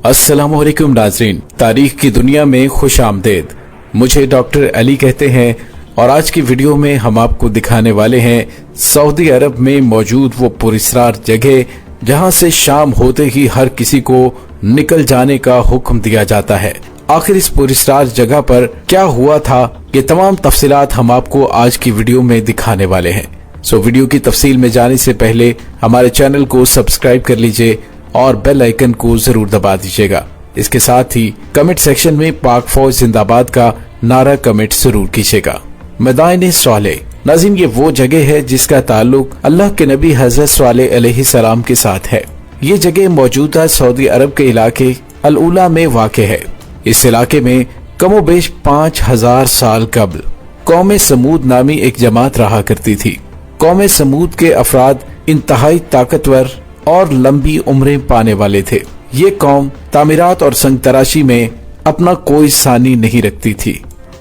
السلام علیکم ناظرین، تاریخ کی دنیا میں خوش آمدید۔ مجھے ڈاکٹر علی کہتے ہیں اور آج کی ویڈیو میں ہم آپ کو دکھانے والے ہیں سعودی عرب میں موجود وہ پراسرار جگہ جہاں سے شام ہوتے ہی ہر کسی کو نکل جانے کا حکم دیا جاتا ہے۔ آخر اس پراسرار جگہ پر کیا ہوا تھا، یہ تمام تفصیلات ہم آپ کو آج کی ویڈیو میں دکھانے والے ہیں۔ ویڈیو کی تفصیل میں جانے سے پہلے ہمارے چینل کو سبسکرائب کر لیجئے اور بیل آئیکن کو ضرور دبا دیجئے گا۔ اس کے ساتھ ہی کمنٹ سیکشن میں پاک فوج زندہ باد کا نعرہ کمنٹ ضرور کیجئے گا۔ میدان صالح، ناظرین یہ وہ جگہ ہے جس کا تعلق اللہ کے نبی حضرت صالح علیہ السلام کے ساتھ ہے۔ یہ جگہ موجودہ سعودی عرب کے علاقے العلا میں واقع ہے۔ اس علاقے میں کم و بیش 5000 سال قبل قوم سمود نامی ایک جماعت رہا کرتی تھی۔ قوم سمود کے افراد انتہائی طاقتور اور لمبی عمریں پانے والے تھے۔ یہ قوم تعمیرات اور سنگ تراشی میں اپنا کوئی ثانی نہیں رکھتی تھی۔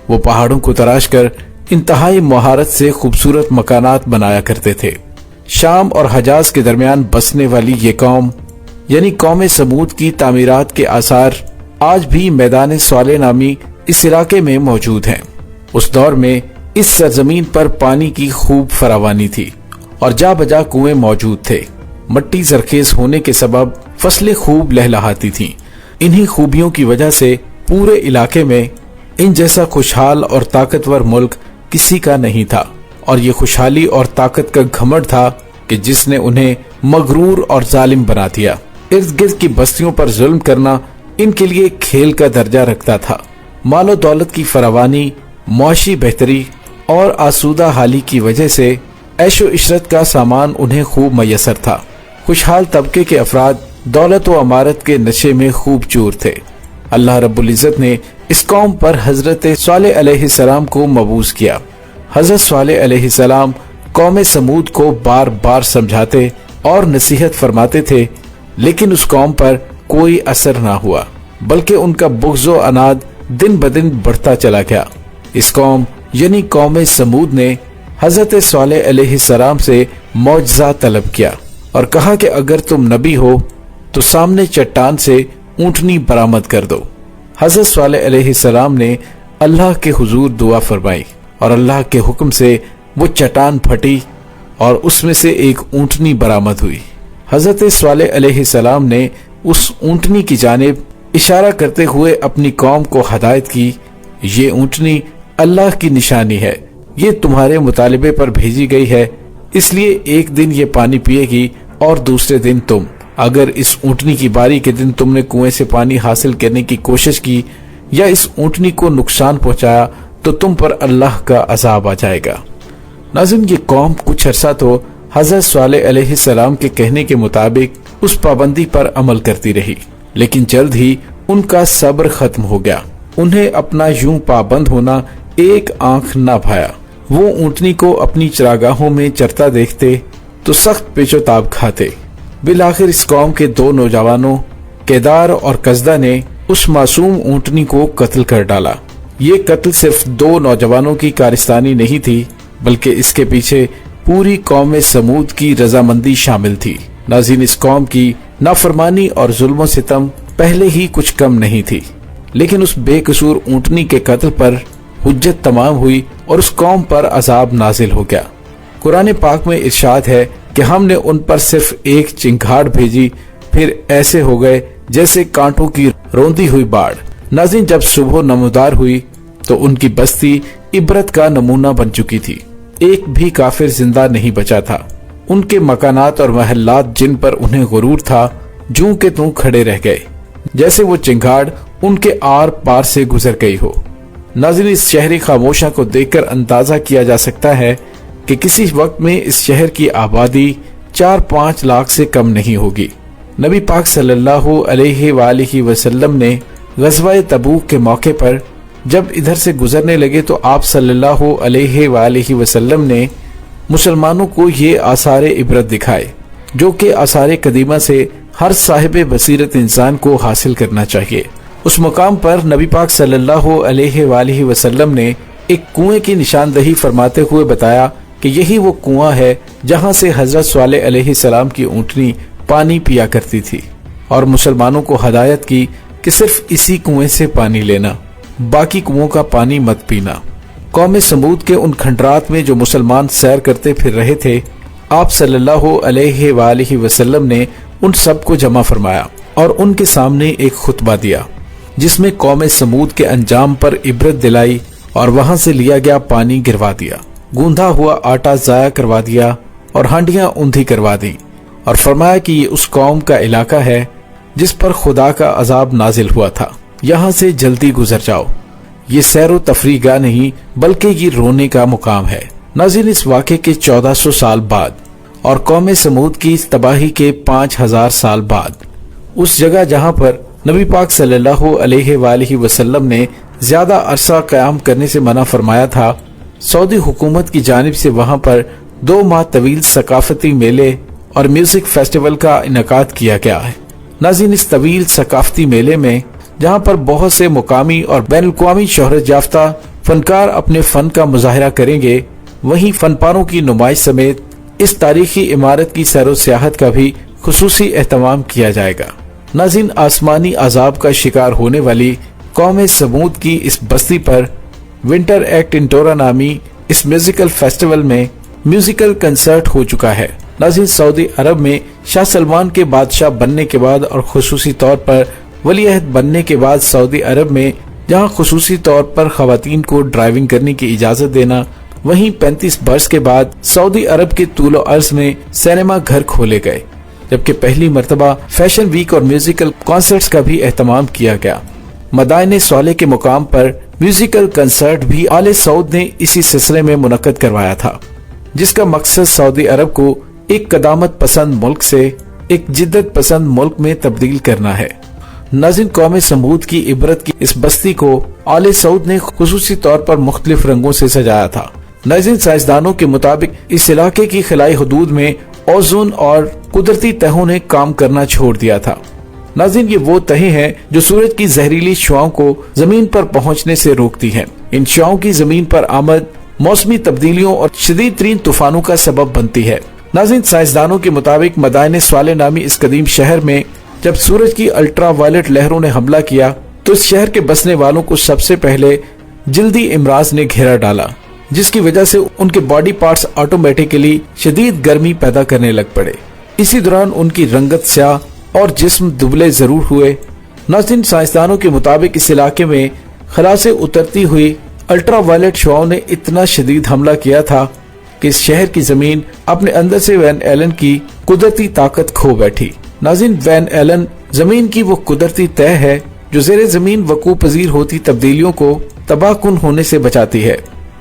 وہ پہاڑوں کو تراش کر انتہائی مہارت سے خوبصورت مکانات بنایا کرتے تھے۔ شام اور حجاز کے درمیان بسنے والی یہ قوم یعنی قوم سمود کی تعمیرات کے آثار آج بھی میدان صالح نامی اس علاقے میں موجود ہیں۔ اس دور میں اس سرزمین پر پانی کی خوب فراوانی تھی اور جا بجا کنویں موجود تھے۔ مٹی زرخیز ہونے کے سبب فصلیں خوب لہلہاتی تھیں۔ انہی خوبیوں کی وجہ سے پورے علاقے میں ان جیسا خوشحال اور طاقتور ملک کسی کا نہیں تھا، اور یہ خوشحالی اور طاقت کا گھمنڈ تھا کہ جس نے انہیں مغرور اور ظالم بنا دیا۔ ارد گرد کی بستیوں پر ظلم کرنا ان کے لیے کھیل کا درجہ رکھتا تھا۔ مال و دولت کی فراوانی، معاشی بہتری اور آسودہ حالی کی وجہ سے عیش و عشرت کا سامان انہیں خوب میسر تھا۔ خوشحال طبقے کے افراد دولت و عمارت کے نشے میں خوب چور تھے۔ اللہ رب العزت نے اس قوم پر حضرت صالح علیہ السلام کو مبعوث کیا۔ حضرت صالح علیہ السلام قوم سمود کو بار بار سمجھاتے اور نصیحت فرماتے تھے، لیکن اس قوم پر کوئی اثر نہ ہوا، بلکہ ان کا بغض و عناد دن بدن بڑھتا چلا گیا۔ اس قوم یعنی قوم سمود نے حضرت صالح علیہ السلام سے معجزہ طلب کیا اور کہا کہ اگر تم نبی ہو تو سامنے چٹان سے اونٹنی برآمد کر دو۔ حضرت صالح علیہ السلام نے اللہ کے حضور دعا فرمائی اور اللہ کے حکم سے وہ چٹان پھٹی اور اس میں سے ایک اونٹنی برآمد ہوئی۔ حضرت صالح علیہ السلام نے اس اونٹنی کی جانب اشارہ کرتے ہوئے اپنی قوم کو ہدایت کی، یہ اونٹنی اللہ کی نشانی ہے، یہ تمہارے مطالبے پر بھیجی گئی ہے، اس لیے ایک دن یہ پانی پیے گی اور دوسرے دن تم۔ اگر اس اونٹنی کی باری کے دن تم نے کنویں سے پانی حاصل کرنے کی کوشش کی یا اس اونٹنی کو نقصان پہنچایا تو تم پر اللہ کا عذاب آ جائے گا۔ ناظرین یہ قوم کچھ عرصہ تو حضرت صالح علیہ السلام کے کہنے کے مطابق اس پابندی پر عمل کرتی رہی، لیکن جلد ہی ان کا صبر ختم ہو گیا۔ انہیں اپنا یوں پابند ہونا ایک آنکھ نہ بھایا۔ وہ اونٹنی کو اپنی چراگاہوں میں چرتا دیکھتے تو سخت پیچ و تاب کھاتے۔ بالآخر اس قوم کے دو نوجوانوں کیدار اور قزدہ نے اس معصوم اونٹنی کو قتل کر ڈالا۔ یہ قتل صرف دو نوجوانوں کی کارستانی نہیں تھی، بلکہ اس کے پیچھے پوری قوم سمود کی رضامندی شامل تھی۔ ناظرین اس قوم کی نافرمانی اور ظلم و ستم پہلے ہی کچھ کم نہیں تھی، لیکن اس بے قصور اونٹنی کے قتل پر حجت تمام ہوئی اور اس قوم پر عذاب نازل ہو گیا۔ قرآن پاک میں ارشاد ہے کہ ہم نے ان پر صرف ایک چنگھاڑ بھیجی، پھر ایسے ہو گئے جیسے کانٹوں کی روندی ہوئی باڑ۔ ناظرین جب صبح نمودار ہوئی تو ان کی بستی عبرت کا نمونہ بن چکی تھی، ایک بھی کافر زندہ نہیں بچا تھا۔ ان کے مکانات اور محلات جن پر انہیں غرور تھا جوں کے توں کھڑے رہ گئے، جیسے وہ چنگھاڑ ان کے آر پار سے گزر گئی ہو۔ ناظرین اس شہری خاموشہ کو دیکھ کر اندازہ کیا جا سکتا ہے کہ کسی وقت میں اس شہر کی آبادی 4-5 لاکھ سے کم نہیں ہوگی۔ نبی پاک صلی اللہ علیہ وآلہ وسلم نے غزوہ تبوک کے موقع پر جب ادھر سے گزرنے لگے تو آپ صلی اللہ علیہ وآلہ وسلم نے مسلمانوں کو یہ آثار عبرت دکھائے جو کہ آثار قدیمہ سے ہر صاحب بصیرت انسان کو حاصل کرنا چاہیے۔ اس مقام پر نبی پاک صلی اللہ علیہ وآلہ وسلم نے ایک کنویں کی نشاندہی فرماتے ہوئے بتایا کہ یہی وہ کنواں ہے جہاں سے حضرت صالح علیہ السلام کی اونٹنی پانی پیا کرتی تھی اور مسلمانوں کو ہدایت کی کہ صرف اسی کنویں سے پانی لینا، باقی کنووں کا پانی مت پینا۔ قوم سمود کے ان کھنڈرات میں جو مسلمان سیر کرتے پھر رہے تھے، آپ صلی اللہ علیہ وآلہ وسلم نے ان سب کو جمع فرمایا اور ان کے سامنے ایک خطبہ دیا جس میں قوم سمود کے انجام پر عبرت دلائی اور وہاں سے لیا گیا پانی گروا دیا، گوندھا ہوا آٹا ضائع کروا دیا اور ہانڈیاں اوندھی کروا دی، اور فرمایا کہ یہ اس قوم کا علاقہ ہے جس پر خدا کا عذاب نازل ہوا تھا، یہاں سے جلدی گزر جاؤ، یہ سیر و تفریح گاہ نہیں بلکہ یہ رونے کا مقام ہے۔ ناظرین، اس واقعے کے 1400 سال بعد اور قوم سمود کی تباہی کے 5000 سال بعد، اس جگہ جہاں پر نبی پاک صلی اللہ علیہ وآلہ وسلم نے زیادہ عرصہ قیام کرنے سے منع فرمایا تھا، سعودی حکومت کی جانب سے وہاں پر 2 ماہ طویل ثقافتی میلے اور میوزک فیسٹیول کا انعقاد کیا گیا ہے۔ ناظرین، اس طویل ثقافتی میلے میں جہاں پر بہت سے مقامی اور بین الاقوامی شہرت یافتہ فنکار اپنے فن کا مظاہرہ کریں گے، وہیں فن پاروں کی نمائش سمیت اس تاریخی عمارت کی سیر و سیاحت کا بھی خصوصی اہتمام کیا جائے گا۔ ناظرین، آسمانی عذاب کا شکار ہونے والی قوم سمود کی اس بستی پر ونٹر ایکٹ انٹورا نامی اس میوزیکل فیسٹیول میں میوزیکل کنسرٹ ہو چکا ہے۔ ناظرین، سعودی عرب میں شاہ سلمان کے بادشاہ بننے کے بعد اور خصوصی طور پر ولی عہد بننے کے بعد سعودی عرب میں جہاں خصوصی طور پر خواتین کو ڈرائیونگ کرنے کی اجازت دینا، وہیں 35 برس کے بعد سعودی عرب کے طول و عرض میں سینما گھر کھولے گئے، جبکہ پہلی مرتبہ فیشن ویک اور میوزیکل کانسرٹس کا بھی اہتمام کیا گیا۔ مدائن صالح کے مقام پر میوزیکل کنسرٹ بھی آل سعود نے اسی سلسلے میں منعقد کروایا تھا، جس کا مقصد سعودی عرب کو ایک قدامت پسند ملک سے ایک جدت پسند ملک میں تبدیل کرنا ہے۔ ناظرین، قوم سمود کی عبرت کی اس بستی کو آل سعود نے خصوصی طور پر مختلف رنگوں سے سجایا تھا۔ ناظرین، سائنسدانوں کے مطابق اس علاقے کی خلائی حدود میں اوزون اور قدرتی تہوں نے کام کرنا چھوڑ دیا تھا۔ ناظرین، یہ وہ تہیں ہیں جو سورج کی زہریلی شعاؤں کو زمین پر پہنچنے سے روکتی ہیں۔ ان شعاؤں کی زمین پر آمد موسمی تبدیلیوں اور شدید ترین طوفانوں کا سبب بنتی ہے۔ ناظرین، سائنسدانوں کے مطابق مدائن صالح نامی اس قدیم شہر میں جب سورج کی الٹرا وائلٹ لہروں نے حملہ کیا تو اس شہر کے بسنے والوں کو سب سے پہلے جلدی امراض نے گھیرا ڈالا، جس کی وجہ سے ان کے باڈی پارٹس آٹومیٹیکلی شدید گرمی پیدا کرنے لگ پڑے۔ اسی دوران ان کی رنگت سیاہ اور جسم دبلے ضرور ہوئے۔ ناظرین، سائنسدانوں کے مطابق اس علاقے میں خلا سے اترتی ہوئی الٹرا وائلٹ شعاؤں نے اتنا شدید حملہ کیا تھا کہ اس شہر کی زمین اپنے اندر سے وین ایلن کی قدرتی طاقت کھو بیٹھی۔ ناظرین، وین ایلن زمین کی وہ قدرتی تہ ہے جو زیر زمین وقوع پذیر ہوتی تبدیلیوں کو تباہ کن ہونے سے بچاتی ہے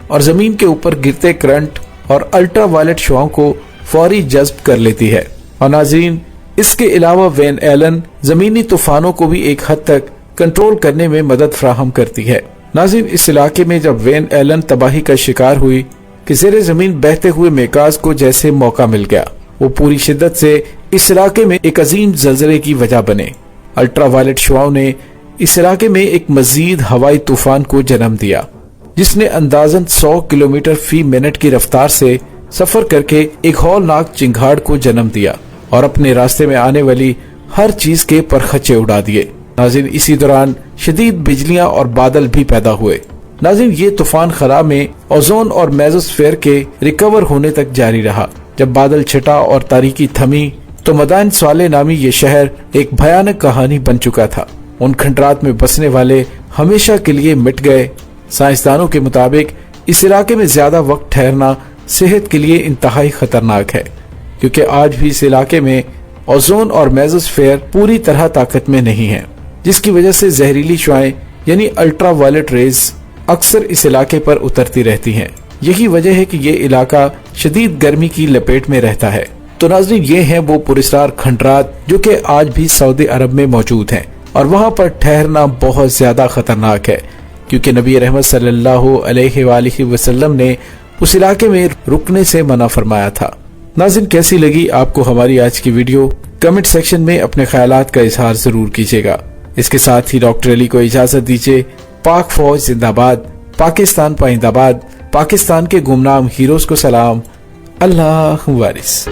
اور زمین کے اوپر گرتے کرنٹ اور الٹرا وائلٹ شعاؤں کو فوری جذب کر لیتی ہے۔ اور ناظرین، اس کے علاوہ وین ایلن زمینی طوفانوں کو بھی ایک حد تک کنٹرول کرنے میں مدد فراہم کرتی ہے۔ ناظرین، اس علاقے میں جب وین ایلن تباہی کا شکار ہوئی کہ زیر زمین بہتے ہوئے میکاز کو جیسے موقع مل گیا، وہ پوری شدت سے اس علاقے میں ایک عظیم زلزلے کی وجہ بنے۔ الٹرا وائلٹ شعاؤں نے اس علاقے میں ایک مزید ہوائی طوفان کو جنم دیا، جس نے اندازاً 100 کلومیٹر فی منٹ کی رفتار سے سفر کر کے ایک ہولناک چنگھاڑ کو جنم دیا اور اپنے راستے میں آنے والی ہر چیز کے پرخچے اڑا دیے۔ ناظرین، اسی دوران شدید بجلیاں اور بادل بھی پیدا ہوئے۔ ناظرین، یہ طوفان خلا میں اوزون اور میزوسفیئر کے ریکور ہونے تک جاری رہا۔ جب بادل چھٹا اور تاریکی تھمی تو مدائن صالح نامی یہ شہر ایک بھیانک کہانی بن چکا تھا۔ ان کھنڈرات میں بسنے والے ہمیشہ کے لیے مٹ گئے۔ سائنسدانوں کے مطابق اس علاقے میں زیادہ وقت ٹھہرنا صحت کے لیے انتہائی خطرناک ہے، کیونکہ آج بھی اس علاقے میں اوزون اور میزوسفیئر پوری طرح طاقت میں نہیں ہے، جس کی وجہ سے زہریلی شعاعیں یعنی الٹرا وائلٹ ریز اکثر اس علاقے پر اترتی رہتی ہیں۔ یہی وجہ ہے کہ یہ علاقہ شدید گرمی کی لپیٹ میں رہتا ہے۔ تو ناظرین، یہ ہیں وہ پراسرار کھنڈرات جو کہ آج بھی سعودی عرب میں موجود ہیں، اور وہاں پر ٹھہرنا بہت زیادہ خطرناک ہے، کیونکہ نبی رحمت صلی اللہ علیہ وآلہ وسلم نے اس علاقے میں رکنے سے منع فرمایا تھا۔ ناظرین، کیسی لگی آپ کو ہماری آج کی ویڈیو؟ کمنٹ سیکشن میں اپنے خیالات کا اظہار ضرور کیجیے گا۔ اس کے ساتھ ہی ڈاکٹر علی کو اجازت دیجیے۔ پاک فوج زندہ باد، پاکستان پائندہ باد، پاکستان کے گمنام ہیروز کو سلام، اللہ وارث۔